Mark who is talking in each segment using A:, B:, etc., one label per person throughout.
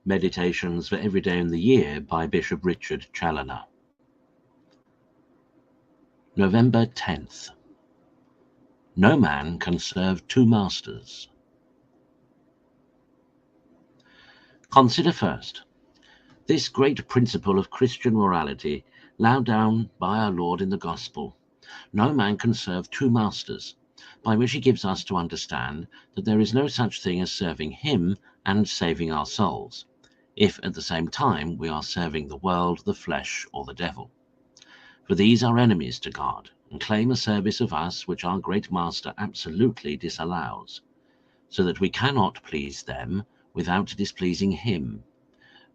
A: Meditations for Every Day in the Year by Bishop Richard Challoner. November 10th. No man can serve two masters. Consider first this great principle of Christian morality laid down by our Lord in the Gospel. No man can serve two masters, by which he gives us to understand that there is no such thing as serving him and saving our souls, if at the same time we are serving the world, the flesh, or the devil. For these are enemies to God, and claim a service of us which our great Master absolutely disallows, so that we cannot please them without displeasing him,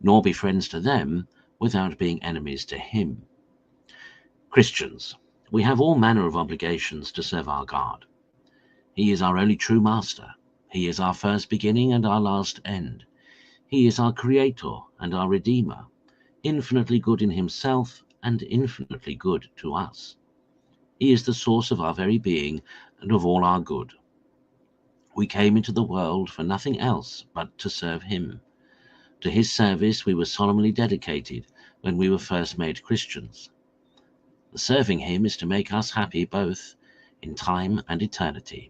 A: nor be friends to them without being enemies to him. Christians, we have all manner of obligations to serve our God. He is our only true Master. He is our first beginning and our last end. He is our Creator and our Redeemer, infinitely good in himself and infinitely good to us. He is the source of our very being and of all our good. We came into the world for nothing else but to serve him. To his service we were solemnly dedicated when we were first made Christians. The serving him is to make us happy both in time and eternity.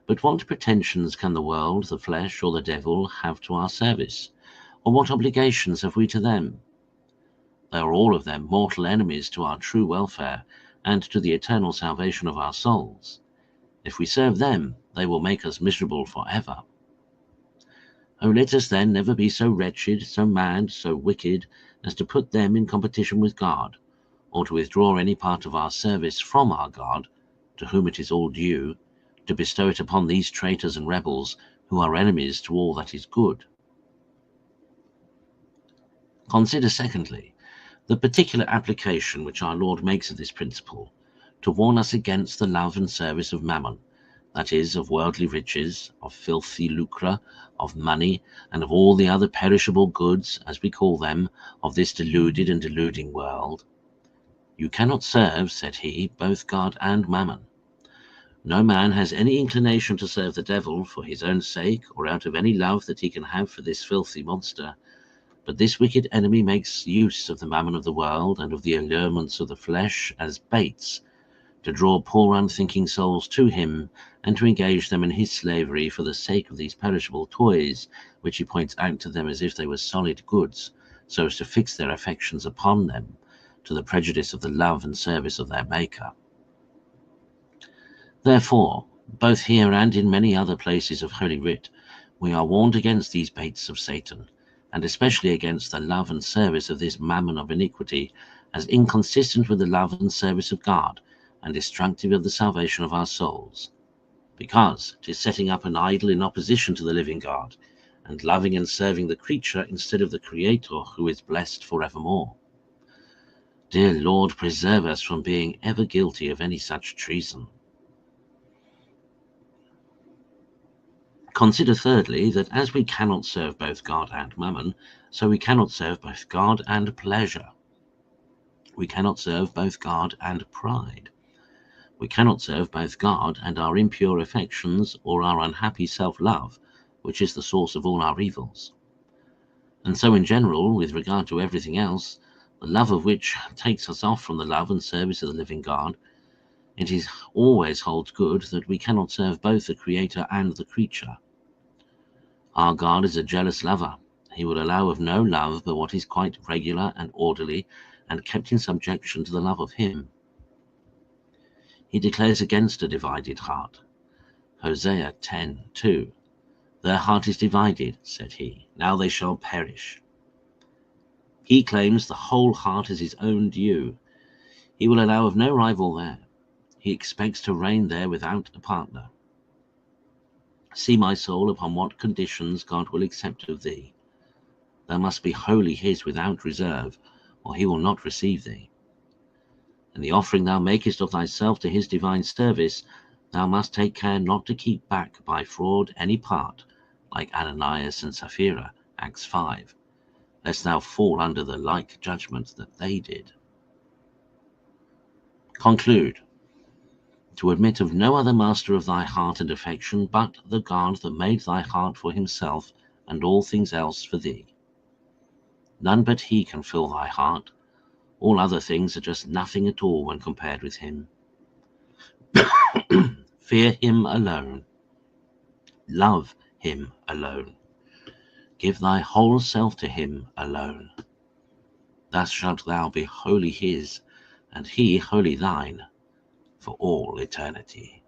A: But what pretensions can the world, the flesh, or the devil have to our service? Or what obligations have we to them? They are all of them mortal enemies to our true welfare and to the eternal salvation of our souls. If we serve them, they will make us miserable forever. Oh, let us then never be so wretched, so mad, so wicked, as to put them in competition with God, or to withdraw any part of our service from our God, to whom it is all due, to bestow it upon these traitors and rebels who are enemies to all that is good. Consider, secondly, the particular application which our Lord makes of this principle to warn us against the love and service of mammon, that is, of worldly riches, of filthy lucre, of money, and of all the other perishable goods, as we call them, of this deluded and deluding world. You cannot serve, said he, both God and mammon. No man has any inclination to serve the devil for his own sake or out of any love that he can have for this filthy monster, but this wicked enemy makes use of the mammon of the world and of the allurements of the flesh as baits to draw poor unthinking souls to him and to engage them in his slavery for the sake of these perishable toys, which he points out to them as if they were solid goods, so as to fix their affections upon them, to the prejudice of the love and service of their Maker. Therefore, both here and in many other places of Holy Writ, we are warned against these baits of Satan, and especially against the love and service of this mammon of iniquity, as inconsistent with the love and service of God, and destructive of the salvation of our souls, because it is setting up an idol in opposition to the living God, and loving and serving the creature instead of the Creator, who is blessed forevermore. Dear Lord, preserve us from being ever guilty of any such treason. Consider thirdly that as we cannot serve both God and mammon, so we cannot serve both God and pleasure. We cannot serve both God and pride. We cannot serve both God and our impure affections or our unhappy self-love, which is the source of all our evils. And so in general, with regard to everything else, the love of which takes us off from the love and service of the living God, it is always holds good that we cannot serve both the Creator and the creature. Our God is a jealous lover. He will allow of no love but what is quite regular and orderly and kept in subjection to the love of him. He declares against a divided heart. Hosea 10:2. Their heart is divided, said he, now they shall perish. He claims the whole heart as his own due. He will allow of no rival there. He expects to reign there without a partner. See, my soul, upon what conditions God will accept of thee. Thou must be wholly his without reserve, or he will not receive thee. And the offering thou makest of thyself to his divine service Thou must take care not to keep back by fraud any part, like Ananias and Sapphira, Acts 5, lest thou fall under the like judgment that they did. Conclude. To admit of no other master of thy heart and affection but the God that made thy heart for himself and all things else for thee. None but he can fill thy heart. All other things are just nothing at all when compared with him. Fear him alone. Love him alone. Give thy whole self to him alone. Thus shalt thou be wholly his, and he wholly thine, for all eternity.